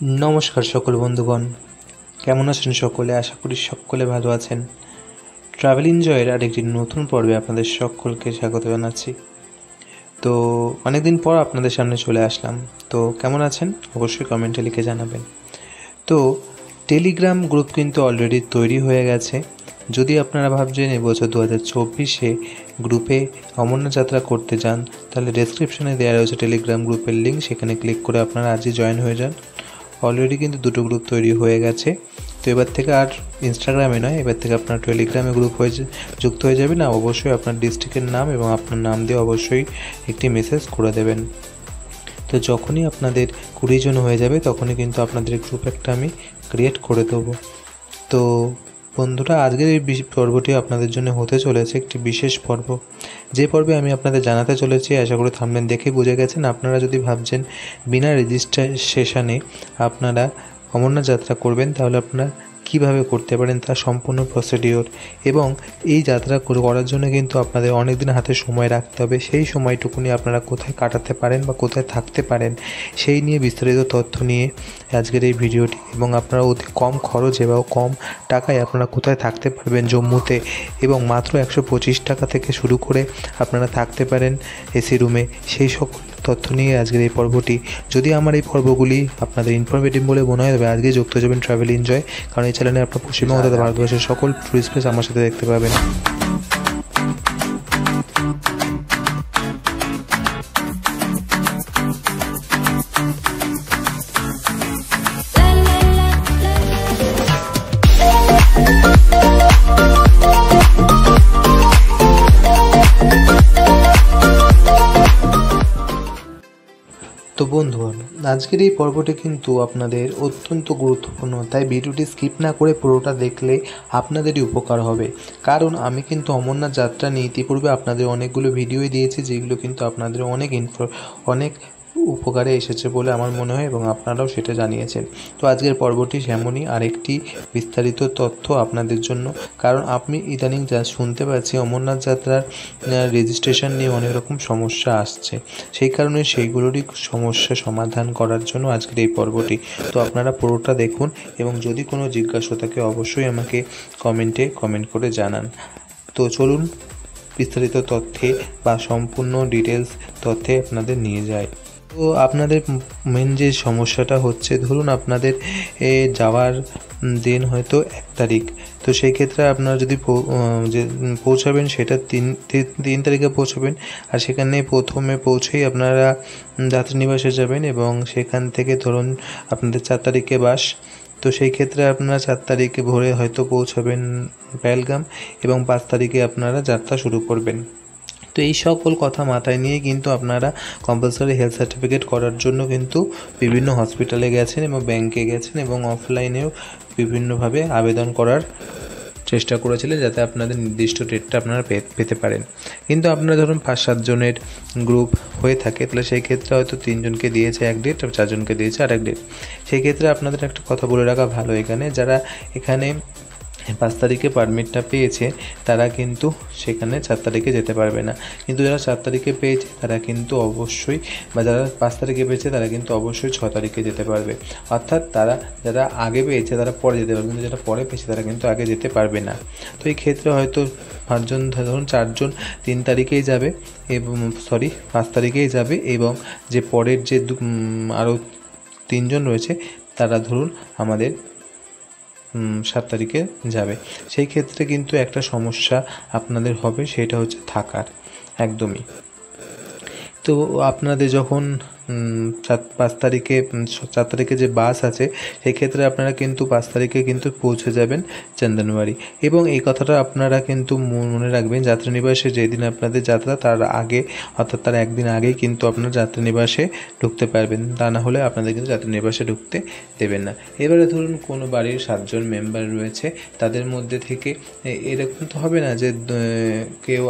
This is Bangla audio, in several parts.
नमस्कार सकल बंधुगण केमन आছেন सकले आशा करी सकले भालो आছেন। ट्रैवल एनजয়ের আরেকটি নতুন পর্বে আপনাদের সকলকে স্বাগত জানাচ্ছি। তো অনেক দিন পর আপনাদের সামনে চলে আসলাম। তো কেমন আছেন অবশ্যই কমেন্টে লিখে জানাবেন। তো টেলিগ্রাম গ্রুপ কিন্তু অলরেডি তৈরি হয়ে গেছে। যদি আপনারা ভাবছেন এবছর 2024-এ গ্রুপে অমরনাথ যাত্রা করতে যান তাহলে ডেসক্রিপশনে দেওয়া রয়েছে টেলিগ্রাম গ্রুপের লিঙ্ক, সেখানে ক্লিক করে আপনারা আজই জয়েন হয়ে যান। অলরেডি কিন্তু দুটো গ্রুপ তৈরি হয়ে গেছে। তো এবার থেকে আর ইনস্টাগ্রামে নয়, এবার থেকে আপনার টেলিগ্রামে গ্রুপ হয়ে যুক্ত হয়ে যাবেন। অবশ্যই আপনার ডিস্ট্রিক্টের নাম এবং আপনার নাম দিয়ে অবশ্যই একটি মেসেজ করে দেবেন। তো যখনই আপনাদের 20 জন হয়ে যাবে তখনই কিন্তু আপনাদের গ্রুপ একটা আমি ক্রিয়েট করে দেবো। তো বন্ধুরা, আজকের এই পর্বটি আপনাদের জন্য হতে চলেছে একটি বিশেষ পর্ব, যে পর্বে আমি আপনাদের জানাতে চলেছি, আশা করি থাম্বনেল দেখে বুঝে গেছেন। আপনারা যদি ভাবছেন বিনা রেজিস্ট্রেশনে আপনারা অমরনাথ যাত্রা করবেন তাহলে আপনারা কীভাবে করতে পারেন তার সম্পূর্ণ প্রসিডিওর, এবং এই যাত্রা করার জন্য কিন্তু আপনাদের অনেক দিন হাতে সময় রাখতে হবে। সেই সময়টুকুনি আপনারা কোথায় কাটাতে পারেন বা কোথায় থাকতে পারেন সেই নিয়ে বিস্তারিত তথ্য নিয়ে আজকের এই ভিডিওটি। এবং আপনারা অতি কম খরচে বা কম টাকায় আপনারা কোথায় থাকতে পারবেন জম্মুতে, এবং মাত্র 125 টাকা থেকে শুরু করে আপনারা থাকতে পারেন এসি রুমে, সেই সকল তথ্য নিয়ে আজকের এই পর্বটি। যদি আমার এই পর্বগুলি আপনাদের ইনফরমেটিভ বলে মনে হয় তবে আজকে যুক্ত যাবেন ট্রাভেল এনজয়, কারণ এই চ্যানেলে আপনার পশ্চিমবঙ্গ তথা ভারতবর্ষের সকল টুরিস্ট প্লেস আমার সাথে দেখতে পাবেন। তো বন্ধুগণ, আজকের এই পর্বটি কিন্তু আপনাদের অত্যন্ত গুরুত্বপূর্ণ, তাই ভিডিওটি স্কিপ না করে পুরোটা দেখলে আপনাদেরই উপকার হবে। কারণ আমি কিন্তু অমরনাথ যাত্রা নিয়ে ইতিপূর্বে আপনাদের অনেকগুলো ভিডিওই দিয়েছি, যেগুলো কিন্তু আপনাদের অনেক উপকারে এসেছে বলে আমার মনে হয়, এবং আপনারাও সেটা জানিয়েছেন। তো আজকের পর্বটি সেমনই আরেকটি বিস্তারিত তথ্য আপনাদের জন্য, কারণ আপনি ইদানিং যা শুনতে পাচ্ছি অমরনাথ যাত্রার রেজিস্ট্রেশন নিয়ে অনেক রকম সমস্যা আসছে, সেই কারণে সেইগুলোরই সমস্যা সমাধান করার জন্য আজকের এই পর্বটি। তো আপনারা পুরোটা দেখুন, এবং যদি কোনো জিজ্ঞাসা থাকে অবশ্যই আমাকে কমেন্ট করে জানান। তো চলুন বিস্তারিত তথ্যে বা সম্পূর্ণ ডিটেলস তথ্যে আপনাদের নিয়ে যায়। তো আপনাদের মেন যে সমস্যাটা হচ্ছে, ধরুন আপনাদের যাওয়ার দিন হয়তো 1 তারিখ, তো সেই ক্ষেত্রে আপনারা যদি পৌঁছাবেন সেটা 3 তারিখে পৌঁছাবেন, আর সেখানে প্রথমে পৌঁছেই আপনারা যাত্রীনিবাসে যাবেন, এবং সেখান থেকে ধরুন আপনাদের 4 তারিখে বাস, তো সেই ক্ষেত্রে আপনারা 4 তারিখে ভোরে হয়তো পৌঁছাবেন পেহেলগাম, এবং 5 তারিখে আপনারা যাত্রা শুরু করবেন। তো এই সকল কথা মাথায় নিয়ে কিন্তু আপনারা কম্পালসারি হেলথ সার্টিফিকেট করার জন্য কিন্তু বিভিন্ন হসপিটালে গেছেন এবং ব্যাংকে গেছেন, এবং অফলাইনেও বিভিন্নভাবে আবেদন করার চেষ্টা করেছিলেন যাতে আপনাদের নির্দিষ্ট ডেটটা আপনারা পেতে পারেন। কিন্তু আপনারা ধরুন 5-7 জনের গ্রুপ হয়ে থাকে, তাহলে সেই ক্ষেত্রে হয়তো 3 জনকে দিয়েছে এক ডেট আর 4 জনকে দিয়েছে আরেক ডেট। সেই ক্ষেত্রে আপনাদের একটা কথা বলে রাখা ভালো, যারা এখানে 5 তারিখে পারমিটটা পেয়েছে তারা কিন্তু সেখানে 4 তারিখে যেতে পারবে না, কিন্তু যারা 4 তারিখে পেয়েছে তারা কিন্তু অবশ্যই, বা যারা 5 তারিখে পেয়েছে তারা কিন্তু অবশ্যই 6 তারিখে যেতে পারবে। অর্থাৎ যারা আগে পেয়েছে তারা পরে যেতে পারবে, কিন্তু যারা পরে পেয়েছে তারা কিন্তু আগে যেতে পারবে না। তো এই ক্ষেত্রে হয়তো 5 জন, ধরুন 4 জন 3 তারিখেই যাবে, এবং 5 তারিখেই যাবে, এবং যে পরের যে আরও 3 জন রয়েছে তারা ধরুন আমাদের 7 তারিখে যাবে। সেই ক্ষেত্রে কিন্তু একটা সমস্যা আপনাদের হবে, সেটা হচ্ছে থাকার একদমই। তো আপনাদের যখন 4 তারিখে যে বাস আছে সেই ক্ষেত্রে আপনারা কিন্তু 5 তারিখে কিন্তু পৌঁছে যাবেন চন্দনবাড়ি, এবং এই কথাটা আপনারা কিন্তু মনে রাখবেন, যাত্রীনিবাসে যেদিন আপনাদের যাত্রা তার আগে, অর্থাৎ তার একদিন আগেই কিন্তু আপনারা যাত্রীনিবাসে ঢুকতে পারবেন, তা না হলে আপনাদের কিন্তু যাত্রীনিবাসে ঢুকতে দেবেন না। এবারে ধরুন কোনো বাড়ির 7 জন মেম্বার রয়েছে, তাদের মধ্যে থেকে এরকম তো হবে না যে কেউ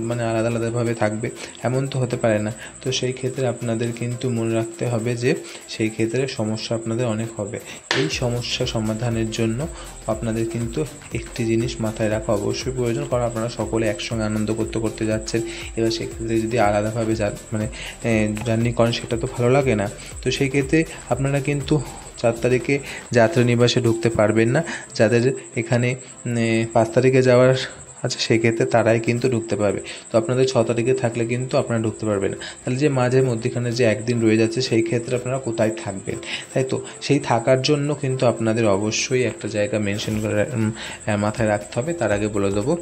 মানে আলাদা আলাদাভাবে থাকবে, এমন তো হতে পারে না। তো সেই ক্ষেত্রে আপনাদের কিন্তু মনে রাখতে হবে যে সেই ক্ষেত্রে সমস্যা আপনাদের অনেক হবে। এই সমস্যা সমাধানের জন্য আপনাদের কিন্তু একটি জিনিস মাথায় রাখা অবশ্যই প্রয়োজন, কারণ আপনারা সকলে একসঙ্গে আনন্দ করতে যাচ্ছেন। এবার সেক্ষেত্রে যদি আলাদাভাবে জার্নি করেন সেটা তো ভালো লাগে না। তো সেই ক্ষেত্রে আপনারা কিন্তু 4 তারিখে যাত্রা নিবাসে ঢুকতে পারবেন না। যাদের এখানে 5 তারিখে যাওয়ার আছে সেক্ষেত্রে তারাই কিন্তু ঢুকতে পারবে। তো আপনাদের 6 তারিখে থাকলে কিন্তু আপনারা ঢুকতে পারবেন না। তাহলে যে মাঝে মধ্যখানে যে একদিন রয়ে যাচ্ছে সেই ক্ষেত্রে আপনারা কোথায় থাকবেন, তাই তো? সেই থাকার জন্য কিন্তু আপনাদের অবশ্যই একটা জায়গা মেনশন করে মাথায় রাখতে হবে। তার আগে বলে দেবো,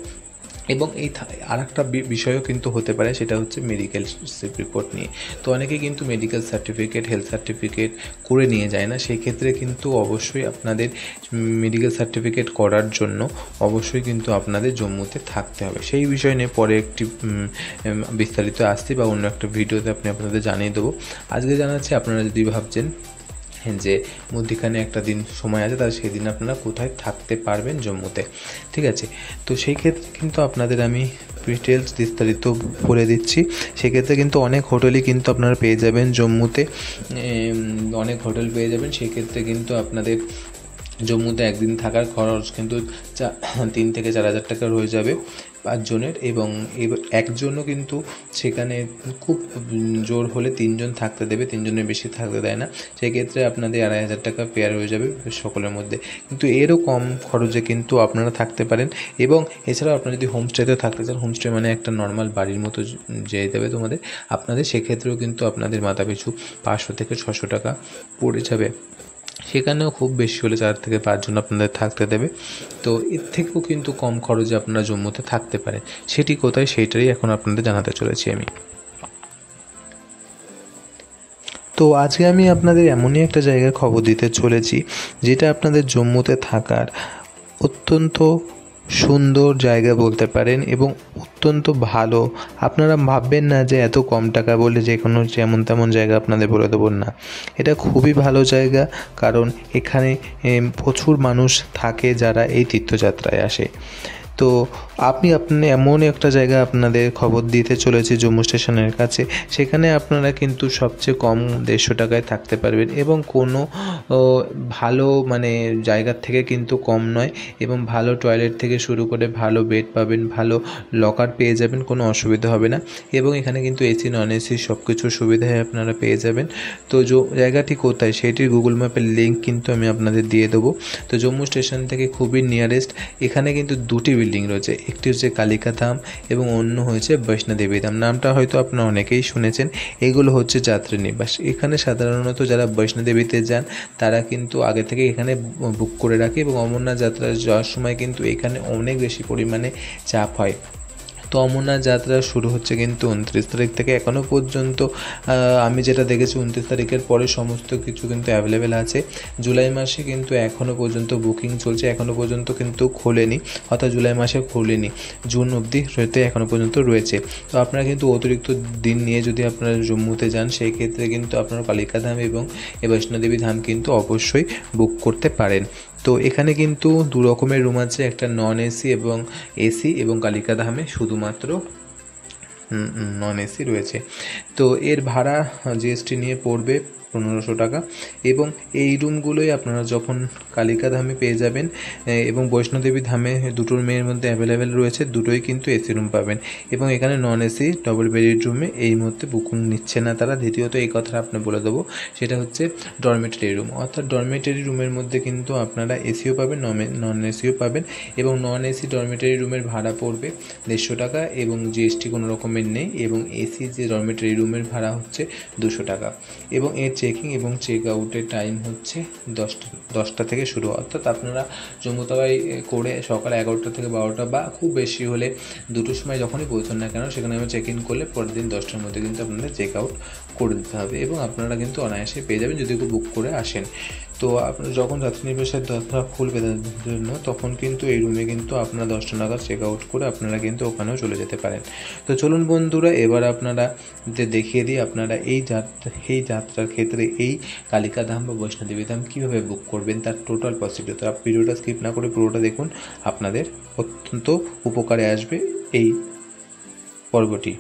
এবং এই আরেকটা বিষয়ও কিন্তু হতে পারে, সেটা হচ্ছে মেডিকেল রিপোর্ট নিয়ে। তো অনেকে কিন্তু মেডিকেল সার্টিফিকেট, হেলথ সার্টিফিকেট করে নিয়ে যায় না। সেই ক্ষেত্রে কিন্তু অবশ্যই আপনাদের মেডিকেল সার্টিফিকেট করার জন্য অবশ্যই কিন্তু আপনাদের জম্মুতে থাকতে হবে। সেই বিষয় নিয়ে পরে একটি বিস্তারিত আসছে বা অন্য একটা ভিডিওতে আপনাদের জানিয়ে দেবো। আজকে জানাচ্ছি, আপনারা যদি ভাবছেন যে মধ্যখানে একটা দিন সময় আছে, তাহলে সেই দিন আপনারা কোথায় থাকতে পারবেন জম্মুতে, ঠিক আছে? তো সেই ক্ষেত্রে কিন্তু আপনাদের আমি ডিটেলস বিস্তারিত বলে দিচ্ছি। সেক্ষেত্রে কিন্তু অনেক হোটেলই কিন্তু আপনারা পেয়ে যাবেন জম্মুতে, অনেক হোটেল পেয়ে যাবেন। সেক্ষেত্রে কিন্তু আপনাদের জম্মুতে একদিন থাকার খরচ কিন্তু 3 থেকে 4 হাজার টাকা হয়ে যাবে 5 জনের, এবং একজনও কিন্তু সেখানে খুব জোর হলে 3 জন থাকতে দেবে, 3 জনের বেশি থাকতে দেয় না। সেক্ষেত্রে আপনাদের 2,500 টাকা পেয়ার হয়ে যাবে সকলের মধ্যে। কিন্তু এরও কম খরচে কিন্তু আপনারা থাকতে পারেন। এবং এছাড়াও আপনারা যদি হোমস্টেতে থাকতে চান, হোমস্টে মানে একটা নর্মাল বাড়ির মতো যেয়ে দেবে আপনাদের, সেক্ষেত্রেও কিন্তু আপনাদের মাথাপিছু 500 থেকে 600 টাকা পড়ে যাবে। সেখানেও খুব বেশি হলে 4 থেকে 5 জন আপনাদের থাকতে দেবে। তো এর থেকেও কিন্তু কম খরচে আপনারা জম্মুতে থাকতে পারেন। সেটি কোথায়, সেইটাই এখন আপনাদের জানাতে চলেছি আমি। তো আজকে আমি আপনাদের এমনই একটা জায়গার খবর দিতে চলেছি, যেটা আপনাদের জম্মুতে থাকার অত্যন্ত সুন্দর জায়গা বলতে পারেন, এবং অত্যন্ত ভালো। আপনারা ভাববেন না যে এত কম টাকা বলে যে কোনো যেমন তেমন জায়গা আপনাদের বলে দেবো, না। এটা খুবই ভালো জায়গা, কারণ এখানে প্রচুর মানুষ থাকে যারা এই তীর্থযাত্রায় আসে। তো আপনি এমন একটা জায়গা আপনাদের খবর দিতে চলেছি জম্মু স্টেশনের কাছে। সেখানে আপনারা কিন্তু সবচেয়ে কম 150 টাকায় থাকতে পারবেন, এবং কোনো ভালো জায়গার থেকে কিন্তু কম নয়, এবং ভালো টয়লেট থেকে শুরু করে ভালো বেড পাবেন, ভালো লকার পেয়ে যাবেন, কোনো অসুবিধা হবে না। এবং এখানে কিন্তু এসি নন এসি সব কিছুর সুবিধায় আপনারা পেয়ে যাবেন। তো জায়গাটি কোথায় সেটির গুগল ম্যাপের লিঙ্ক কিন্তু আমি আপনাদের দিয়ে দেবো। তো জম্মু স্টেশন থেকে খুবই নিয়ারেস্ট। এখানে কিন্তু 2টি বিল্ডিং রয়েছে, একটি হচ্ছে কালিকা ধাম এবং অন্য হয়েছে বৈষ্ণোদেবী ধাম। নামটা হয়তো আপনারা অনেকেই শুনেছেন। এগুলো হচ্ছে যাত্রী নিবাস। এখানে সাধারণত যারা বৈষ্ণোদেবীতে যান তারা কিন্তু আগে থেকে এখানে বুক করে রাখে, এবং অমরনাথ যাত্রা যাওয়ার সময় কিন্তু এখানে অনেক বেশি পরিমাণে চাপ হয়। তো অমরনাথ যাত্রা শুরু হচ্ছে কিন্তু 29 তারিখ থেকে। এখনও পর্যন্ত আমি যেটা দেখেছি 29 তারিখের পরে সমস্ত কিছু কিন্তু অ্যাভেলেবেল আছে। জুলাই মাসে কিন্তু এখনও পর্যন্ত বুকিং চলছে, এখনও পর্যন্ত কিন্তু খোলেনি, অর্থাৎ জুলাই মাসে খোলেনি, জুন অবধি হয়তো এখনও পর্যন্ত রয়েছে। তো আপনারা কিন্তু অতিরিক্ত দিন নিয়ে যদি আপনারা জম্মুতে যান, সেই ক্ষেত্রে কিন্তু আপনারা কালিকা ধাম এবং বৈষ্ণোদেবী ধাম কিন্তু অবশ্যই বুক করতে পারেন। তো এখানে কিন্তু 2 রকমের রুম আছে, একটা নন এসি এবং এসি, এবং কালিকা ধামে শুধুমাত্র নন এসি রয়েছে। তো এর ভাড়া জিএসটি নিয়ে পড়বে 1500 টাকা, এবং এই রুমগুলোই আপনারা যখন কালিকা ধামে পেয়ে যাবেন, এবং বৈষ্ণোদেবী ধামে দুটোর মেয়ের মধ্যে অ্যাভেলেবেল রয়েছে, দুটোই কিন্তু এসি রুম পাবেন। এবং এখানে নন এসি ডবল বেডেড রুমে এই মুহূর্তে বুকিং নিচ্ছে না তারা। দ্বিতীয়ত এই কথাটা আপনি বলে দেবো, সেটা হচ্ছে ডরমেটরি রুম, অর্থাৎ ডরমেটরি রুমের মধ্যে কিন্তু আপনারা এসিও পাবেন, নন এসিও পাবেন। এবং নন এসি ডরমেটরি রুমের ভাড়া পড়বে 150 টাকা, এবং জিএসটি কোনো রকমের নেই। এবং এসি যে ডরমেটরি রুমের ভাড়া হচ্ছে 200 টাকা। এবং এর চেকিং এবং চেক আউটের টাইম হচ্ছে 10টা থেকে শুরু, অর্থাৎ আপনারা জম্মুতাবাই করে সকাল 11টা থেকে 12টা, বা খুব বেশি হলে 2টোর সময় যখনই পৌঁছান না কেন, সেখানে আমি চেক ইন করলে পরের দিন 10টার মধ্যে কিন্তু আপনাদের চেক আউট করে দিতে হবে, এবং আপনারা কিন্তু অনায়াসে পেয়ে যাবেন যদি কেউ বুক করে আসেন। তো আপনারা যখন যাত্রী নিবাসের দরজা খুলবে তাদের জন্য, তখন কিন্তু এই রুমে কিন্তু আপনারা 10টা নাগাদ চেক আউট করে আপনারা কিন্তু ওখানেও চলে যেতে পারেন। তো চলুন বন্ধুরা, এবার আপনারা দেখিয়ে দিই আপনারা এই যাত্রার ক্ষেত্রে এই কালিকা ধাম বা বৈষ্ণোদেবী ধাম কীভাবে বুক করবেন, তার টোটাল প্রসিডিউর। তো ভিডিওটা স্কিপ না করে পুরোটা দেখুন, আপনাদের অত্যন্ত উপকারে আসবে এই পর্বটি।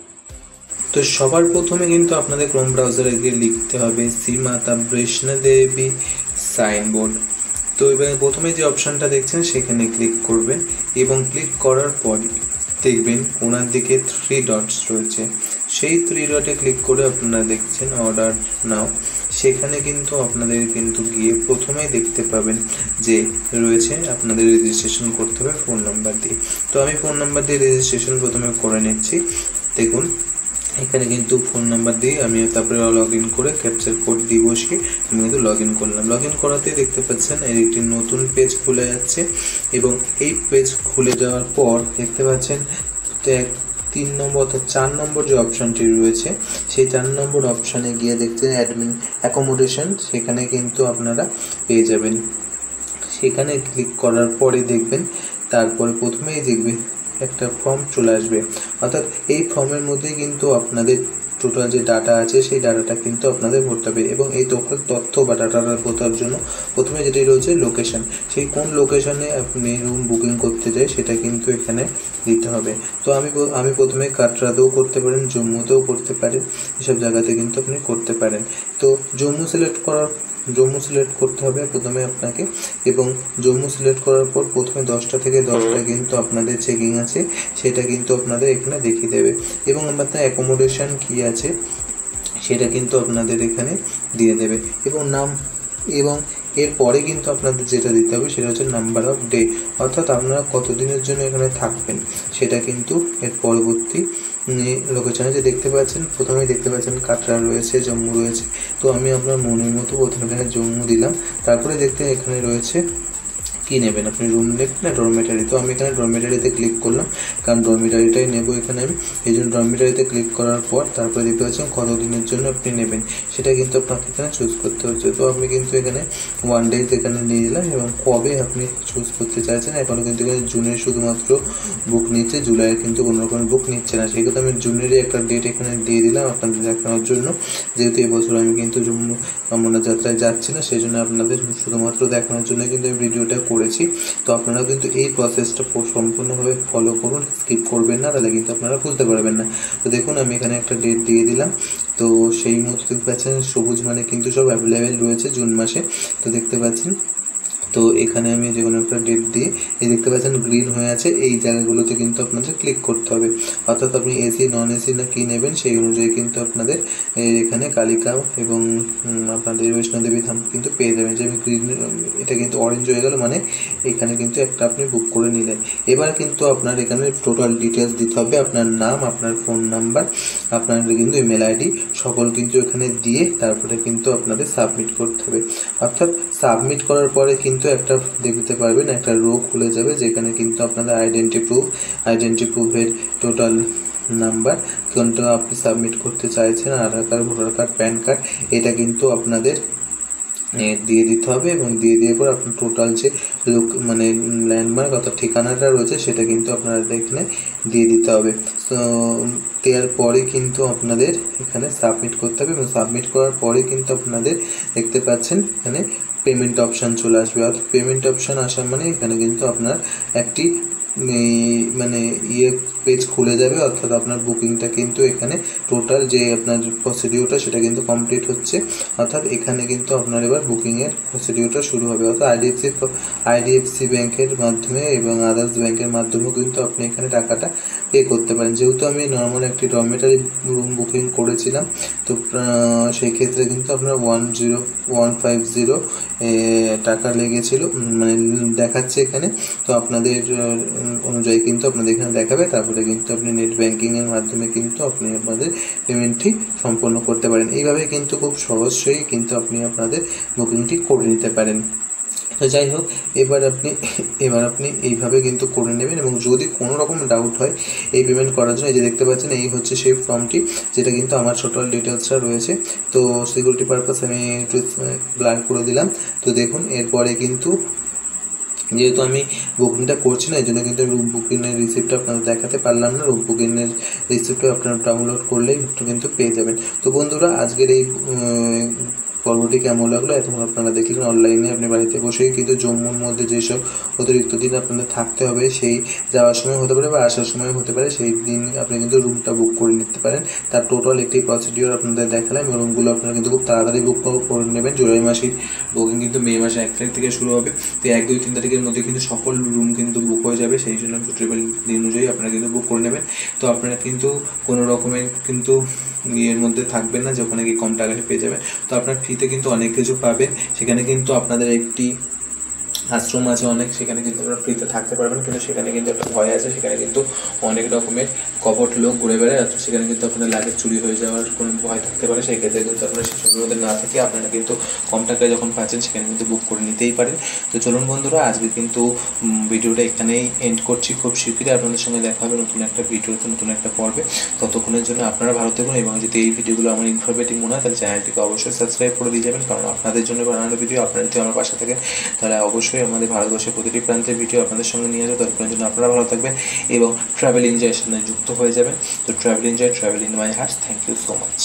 তো সবার প্রথমে কিন্তু আপনাদের ক্রোম ব্রাউজারে গিয়ে লিখতে হবে শ্রী মাতা বৈষ্ণোদেবী সাইনবোর্ড। তো এবার প্রথমে যে অপশানটা দেখছেন সেখানে ক্লিক করবেন, এবং ক্লিক করার পর দেখবেন ওনার দিকে 3 ডটস রয়েছে। সেই 3 ডটে ক্লিক করে আপনারা দেখছেন অর্ডার নাও, সেখানে কিন্তু আপনাদের কিন্তু গিয়ে প্রথমেই দেখতে পাবেন যে রয়েছে আপনাদের রেজিস্ট্রেশন করতে হবে ফোন নাম্বার দিয়ে। তো আমি ফোন নাম্বার দিয়ে রেজিস্ট্রেশন প্রথমে করে নিচ্ছি। দেখুন এখানে কিন্তু ফোন নাম্বার দিয়ে আমি তারপরে লগ ইন করে ক্যাপচার কোড দিয়ে বসিয়ে আমি কিন্তু লগ ইন করলাম। লগ ইন করাতেই দেখতে পাচ্ছেন এর একটি নতুন পেজ খুলে যাচ্ছে এবং এই পেজ খুলে যাওয়ার পর দেখতে পাচ্ছেন 3 নম্বর অর্থাৎ 4 নম্বর যে অপশানটি রয়েছে সেই 4 নম্বর অপশানে গিয়ে দেখছেন অ্যাডমিন অ্যাকোমোডেশন, সেখানে কিন্তু আপনারা পেয়ে যাবেন। সেখানে ক্লিক করার পরে দেখবেন তারপরে প্রথমেই দেখবেন একটা ফর্ম চলে আসবে, অর্থাৎ এই ফর্মের মধ্যে কিন্তু আপনাদের টোটাল যে ডাটা আছে সেই ডাটাটা কিন্তু আপনাদের ভরতে হবে এবং এই তথ্য বা ডাটাটা ভরার জন্য প্রথমে যেটি রয়েছে লোকেশন, সেই কোন লোকেশনে আপনি রুম বুকিং করতে চাই সেটা কিন্তু এখানে দিতে হবে। তো আমি প্রথমে কাটরাতেও করতে পারেন, জম্মুতেও করতে পারেন, এসব জায়গাতে কিন্তু আপনি করতে পারেন। তো জম্মু সিলেক্ট করতে হবে প্রথমে আপনাকে এবং জম্মু সিলেক্ট করার পর প্রথমে 10টা থেকে 10টা কিন্তু আপনাদের চেকিং আছে, সেটা কিন্তু আপনাদের এখানে দেখিয়ে দেবে এবং আপনাদের অ্যাকোমোডেশন কী আছে সেটা কিন্তু আপনাদের এখানে দিয়ে দেবে এবং নাম এবং এরপরে কিন্তু আপনাদের যেটা দিতে হবে সেটা হচ্ছে নাম্বার অফ ডে, অর্থাৎ আপনারা কতদিনের জন্য এখানে থাকবেন সেটা কিন্তু এর পরবর্তী লোকেশনে যে দেখতে পাচ্ছেন, প্রথমেই দেখতে পাচ্ছেন কাটরা রয়েছে, জম্মু রয়েছে। তো আমি আপনার মনের মতো প্রথমে এখানে জম্মু দিলাম, তারপরে দেখতে এখানে রয়েছে কী নেবেন আপনি, রুম নেবেন না ডরমেটারি। তো আমি এখানে ডরমেটারিতে ক্লিক করলাম, কারণ ডরমেটারিটাই নেবো এখানে আমি, এই জন্য ডরমেটারিতে ক্লিক করার পর তারপরে দেখতে পাচ্ছেন কত দিনের জন্য আপনি নেবেন সেটা কিন্তু আপনাকে এখানে চুজ করতে হচ্ছে। তো আমি কিন্তু এখানে 1 ডে এখানে নিয়ে দিলাম এবং কবে আপনি চুজ করতে চাইছেন। এখনও কিন্তু এখানে জুনের শুধুমাত্র বুক নিচ্ছে, জুলাইয়ের কিন্তু কোনো রকমের বুক নিচ্ছে না, সেক্ষেত্রে আমি জুনেরই একটা ডেট এখানে দিয়ে দিলাম আপনাদের দেখানোর জন্য। যেহেতু এবছর আমি কিন্তু জম্মু অমরনাথ যাত্রায় যাচ্ছি না, সেই জন্য আপনাদের শুধুমাত্র দেখানোর জন্য কিন্তু এই ভিডিওটা করেছি। তো আপনারা কিন্তু এই প্রসেসটা সম্পূর্ণভাবে ফলো করুন, স্কিপ করবেন না, তাহলে কিন্তু আপনারা বুঝতে পারবেন না। তো দেখুন আমি এখানে একটা ডেট দিয়ে দিলাম, তো সেই মতো দেখতে পাচ্ছেন সবুজ মানে কিন্তু সব অ্যাভেলেবেল রয়েছে জুন মাসে। তো দেখতে পাচ্ছেন, তো এখানে আমি যে কোনো একটা ডেট দিয়ে এই দেখতে পাচ্ছেন গ্রিন হয়ে আছে, এই জায়গাগুলোতে কিন্তু আপনাদের ক্লিক করতে হবে, অর্থাৎ আপনি এসি নন এসি না কী নেবেন সেই অনুযায়ী কিন্তু আপনাদের এখানে কালিকাও এবং আপনাদের বৈষ্ণোদেবী ধাম কিন্তু পেয়ে যাবেন। যে আমি গ্রিন, এটা কিন্তু অরেঞ্জ হয়ে গেল, মানে এখানে কিন্তু একটা আপনি বুক করে নিলেন। এবার কিন্তু আপনার এখানে টোটাল ডিটেলস দিতে হবে, আপনার নাম, আপনার ফোন নাম্বার, আপনার কিন্তু ইমেল আইডি সকল কিন্তু এখানে দিয়ে তারপরে কিন্তু আপনাদের সাবমিট করতে হবে। অর্থাৎ সাবমিট করার পরে কিন্তু একটা দেখতে পারবেন একটা রো খুলে যাবে, যেখানে কিন্তু আপনাদের আইডেন্টি প্রুফের টোটাল নাম্বার কোনটা আপনি সাবমিট করতে চাইছেন, Aadhaar card, voter card, PAN card, এটা কিন্তু আপনাদের দিয়ে দিতে হবে এবং দিয়ে দেওয়ার পর আপনার টোটাল যে মানে ল্যান্ডমার্ক অর্থাৎ ঠিকানাটা রয়েছে সেটা কিন্তু আপনারা এখানে দিয়ে দিতে হবে। তো দেওয়ার পরে কিন্তু আপনাদের এখানে সাবমিট করতে হবে এবং সাবমিট করার পরে কিন্তু আপনাদের দেখতে পাচ্ছেন এখানে পেমেন্ট অপশান চলে আসবে। অর্থাৎ পেমেন্ট অপশান আসা মানে এখানে কিন্তু আপনার একটি মানে পেজ খুলে যাবে, অর্থাৎ আপনার বুকিংটা কিন্তু এখানে টোটাল যে আপনার প্রসিডিওরটা সেটা কিন্তু কমপ্লিট হচ্ছে, অর্থাৎ এখানে কিন্তু আপনার এবার বুকিংয়ের প্রসিডিওরটা শুরু হবে। অর্থাৎ আইডিএফসি ব্যাংকের মাধ্যমে এবং আদার্স ব্যাংকের মাধ্যমেও কিন্তু আপনি এখানে টাকাটা পে করতে পারেন। যেহেতু আমি নর্মাল একটি ডরমেটারি রুম বুকিং করেছিলাম, তো সেই ক্ষেত্রে কিন্তু আপনার 10150 টাকা লেগেছিল, মানে দেখাচ্ছে এখানে। তো আপনাদের অনুযায়ী কিন্তু আপনাদের এখানে দেখাবে, তারপরে কিন্তু আপনি নেট ব্যাঙ্কিংয়ের মাধ্যমে কিন্তু আপনি আপনাদের পেমেন্টটি সম্পন্ন করতে পারেন। এইভাবে কিন্তু খুব সহজেই কিন্তু আপনি আপনাদের বুকিংটি করে নিতে পারেন। তো যাই হোক, এবার আপনি এইভাবে কিন্তু করে নেবেন এবং যদি কোনো রকম ডাউট হয় এই পেমেন্ট করার জন্য, এই যে দেখতে পাচ্ছেন এই হচ্ছে সেই ফর্মটি, যেটা কিন্তু আমার টোটাল ডিটেলসটা রয়েছে। তো সিকিউরিটি পারপাস আমি একটু ব্লার করে দিলাম। তো দেখুন এরপরে কিন্তু যেহেতু আমি বুকিংটা করছি না, এই জন্য কিন্তু রুম বুকিংয়ের রিসিপ্টটা আপনাদের দেখাতে পারলাম না। রুম বুকিংয়ের রিসিপ্টটা আপনারা ডাউনলোড করলেই কিন্তু পেয়ে যাবেন। তো বন্ধুরা, আজকের এই পর্বটি কেমন লাগলো এতক্ষণ আপনারা দেখলেন। অনলাইনে আপনি বাড়িতে বসেই কিন্তু জম্মুর মধ্যে যেসব অতিরিক্ত দিন আপনাদের থাকতে হবে, সেই যাওয়ার সময় হতে পারে বা আসার সময় হতে পারে, সেই দিন আপনি কিন্তু রুমটা বুক করে নিতে পারেন। তার টোটাল একটি প্রসিডিওর আপনাদের দেখালাম এবং রুমগুলো আপনারা কিন্তু খুব তাড়াতাড়ি বুক করে নেবেন। জুলাই মাসের বুকিং কিন্তু মে মাসে 1 তারিখ থেকে শুরু হবে, তো 1, 2, 3 তারিখের মধ্যে কিন্তু সকল রুম কিন্তু বুক হয়ে যাবে। সেই জন্য সুটেবল দিন অনুযায়ী আপনারা কিন্তু বুক করে নেবেন। তো আপনারা কিন্তু কোনো রকমের কিন্তু ইয়ের মধ্যে থাকবেন না যে ওখানে গিয়ে কম টাকায় পেয়ে যাবেন। তো আপনার ফ্রিতে কিন্তু অনেক কিছু পাবেন। সেখানে কিন্তু আপনাদের একটি আশ্রম আছে অনেক, সেখানে কিন্তু আপনারা ফ্রিতে থাকতে পারবেন, কিন্তু সেখানে কিন্তু একটা ভয় আছে, সেখানে কিন্তু অনেক রকমের কপট লোক ঘুরে বেড়ায়, অর্থাৎ সেখানে কিন্তু আপনার লাগেজ চুরি হয়ে যাওয়ার কোনো ভয় থাকতে পারে। সেই ক্ষেত্রে কিন্তু আপনারা সেসবের মধ্যে না থেকে আপনারা কিন্তু কম টাকায় যখন পাচ্ছেন সেখানে কিন্তু বুক করে নিতেই পারেন। তো চলুন বন্ধুরা, আজকে কিন্তু ভিডিওটা এখানেই এন্ড করছি। খুব শীঘ্রই আপনাদের সঙ্গে দেখা হবে নতুন একটা ভিডিওতে, নতুন একটা পর্বে। ততক্ষণের জন্য আপনারা ভালো থাকুন, এবং যদি এই ভিডিওগুলো আমার ইনফরমেটিভ মনে হয় তাহলে চ্যানেলটিকে অবশ্যই সাবস্ক্রাইব করে দিয়ে যাবেন, কারণ আপনাদের জন্য বানানো ভিডিও। আপনারা যদি আমার পাশে থাকেন তাহলে অবশ্যই আমাদের ভারতবর্ষের প্রতিটি প্রান্তের ভিডিও আপনাদের সঙ্গে নিয়ে যাবে। ততক্ষণের জন্য আপনারা ভালো থাকবেন এবং ট্রাভেল এনজয়ের সাথে যুক্ত হয়ে যাবেন। তো travel enjoy, travel in my hearts. Thank you so much.